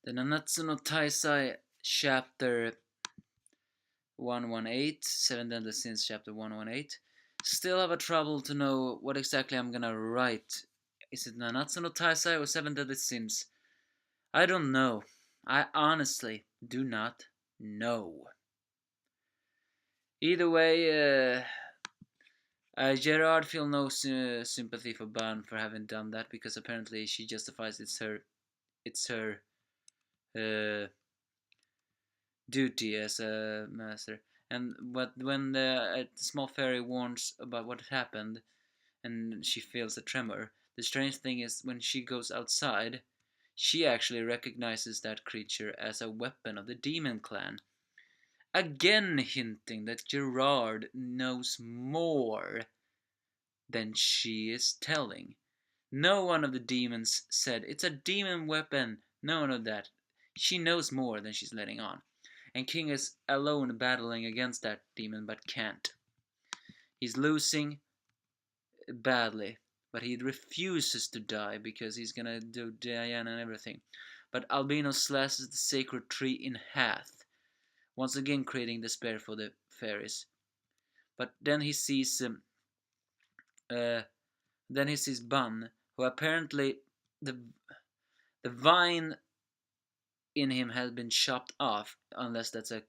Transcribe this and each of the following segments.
The Nanatsu no Taisai chapter 118, 7 Deadly Sins chapter 118. Still have a trouble to know what exactly I'm gonna write. Is it Nanatsu no Taisai or 7 Deadly Sins? I don't know. I honestly do not know. Either way, Gerard feel no sympathy for Ban for having done that because apparently she justifies it's her uh, duty as a master. But when the small fairy warns about what happened and she feels a tremor, the strange thing is when she goes outside, she actually recognizes that creature as a weapon of the demon clan. Again hinting that Gerard knows more than she is telling. No one of the demons said it's a demon weapon. No one of that. She knows more than she's letting on. And King is alone battling against that demon but can't. He's losing badly, but he refuses to die because he's gonna do Diana and everything. But Albino slashes the sacred tree in half, once again creating despair for the fairies. But uh, then he sees Bun, who apparently the the vine in him has been chopped off, unless that's a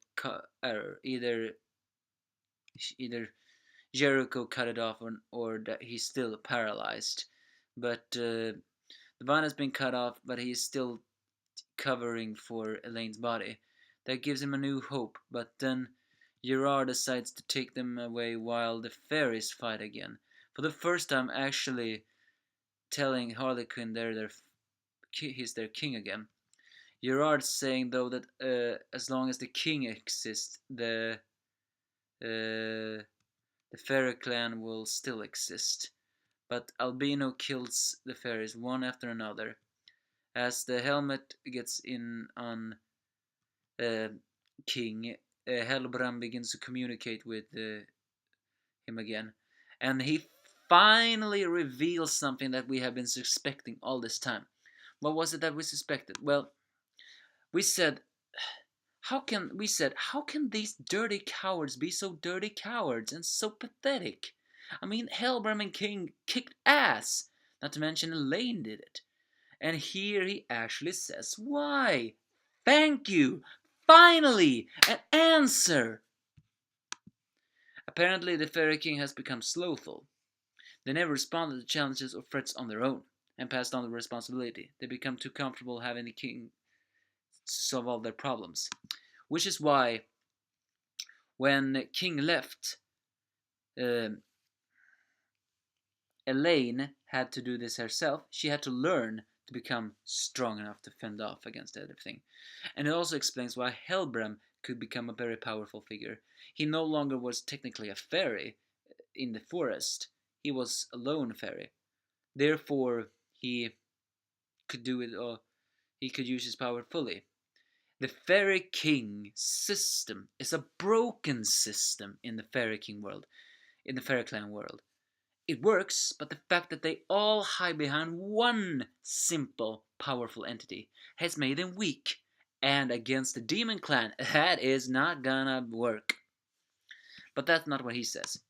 error. Either Jericho cut it off, or that he's still paralyzed. But the vine has been cut off, but he's still covering for Elaine's body. That gives him a new hope, but then Gerard decides to take them away while the fairies fight again. For the first time, actually telling Harlequin he's their king again. Gerard's saying though that as long as the king exists, the fairy clan will still exist. But Albino kills the fairies one after another. As the helmet gets in on uh, King, Helbram begins to communicate with him again. And he finally reveals something that we have been suspecting all this time. What was it that we suspected? Well, we said, how can these dirty cowards be so dirty cowards and so pathetic? I mean, Helbram and King kicked ass, not to mention Elaine did it. And here he actually says why. Thank you! Finally! An answer! Apparently the Fairy King has become slothful. They never responded to challenges or threats on their own, and passed on the responsibility. They become too comfortable having the king solve all their problems. Which is why, when King left, uh, Elaine had to do this herself. She had to learn to become strong enough to fend off against everything. And it also explains why Helbram could become a very powerful figure. He no longer was technically a fairy in the forest. He was a lone fairy. Therefore, he could do it, or he could use his power fully. The Fairy King system is a broken system in the Fairy King world, in the Fairy Clan world. It works, but the fact that they all hide behind one simple, powerful entity has made them weak. And against the Demon Clan, that is not gonna work. But that's not what he says.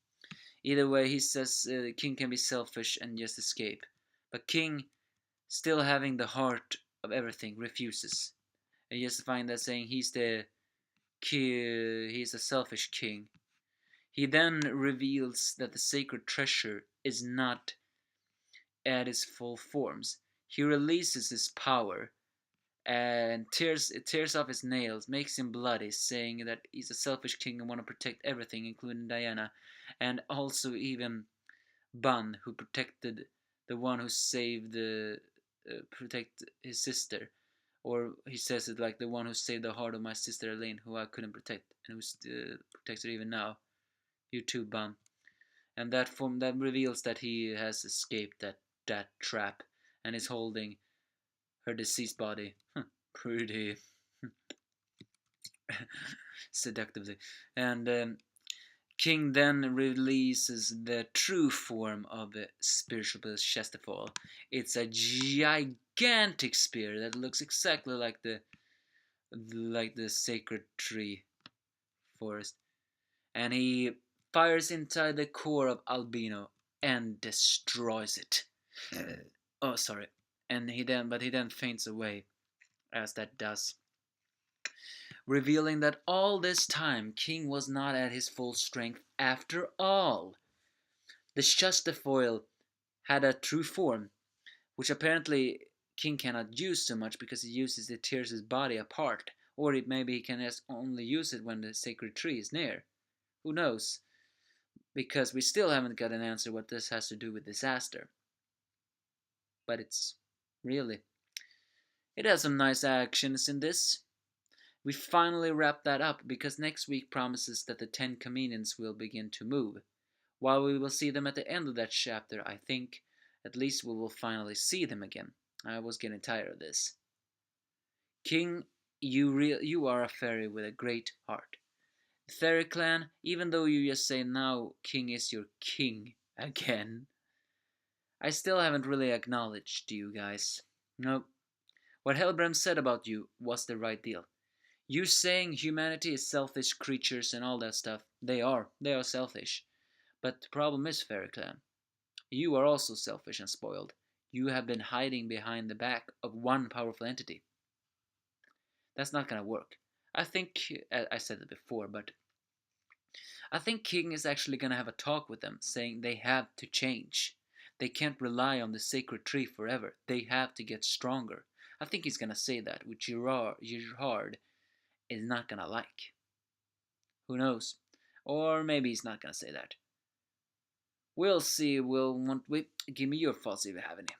Either way, he says King can be selfish and just escape. But King, still having the heart of everything, refuses. And justifying that saying he's a selfish king. He then reveals that the sacred treasure is not at its full forms. He releases his power and tears off his nails, makes him bloody, saying that he's a selfish king and want to protect everything, including Diana, and also even Bun, who protected the one who saved protect his sister, or he says it like the one who saved the heart of my sister Elaine, who I couldn't protect, and who protects her even now. You too, Bun. And that reveals that he has escaped that trap and is holding her deceased body pretty seductively. And King then releases the true form of the spiritual beast Chastefoil. It's a gigantic spear that looks exactly like the sacred tree forest, and he fires inside the core of Albino and destroys it. Oh, sorry. And he then faints away as that does, revealing that all this time King was not at his full strength after all. The Chastefoil had a true form, which apparently King cannot use so much because he uses it tears his body apart, or maybe he can just only use it when the sacred tree is near. Who knows? Because we still haven't got an answer what this has to do with disaster. But it's really, it has some nice actions in this. We finally wrap that up because next week promises that the 10 comedians will begin to move. While we will see them at the end of that chapter, I think at least we will finally see them again. I was getting tired of this. King, you are a fairy with a great heart. Fairy clan, even though you just say now King is your king again, I still haven't really acknowledged you guys. No, what Hellbram said about you was the right deal. You saying humanity is selfish creatures and all that stuff, they are selfish. But the problem is, Fairy Clan, you are also selfish and spoiled. You have been hiding behind the back of one powerful entity. That's not gonna work. I think, I said it before, but I think King is actually gonna have a talk with them, saying they have to change. They can't rely on the sacred tree forever. They have to get stronger. I think he's gonna say that, which Gerard is not gonna like. Who knows? Or maybe he's not gonna say that. We'll see. Will want we give me your thoughts if you have any.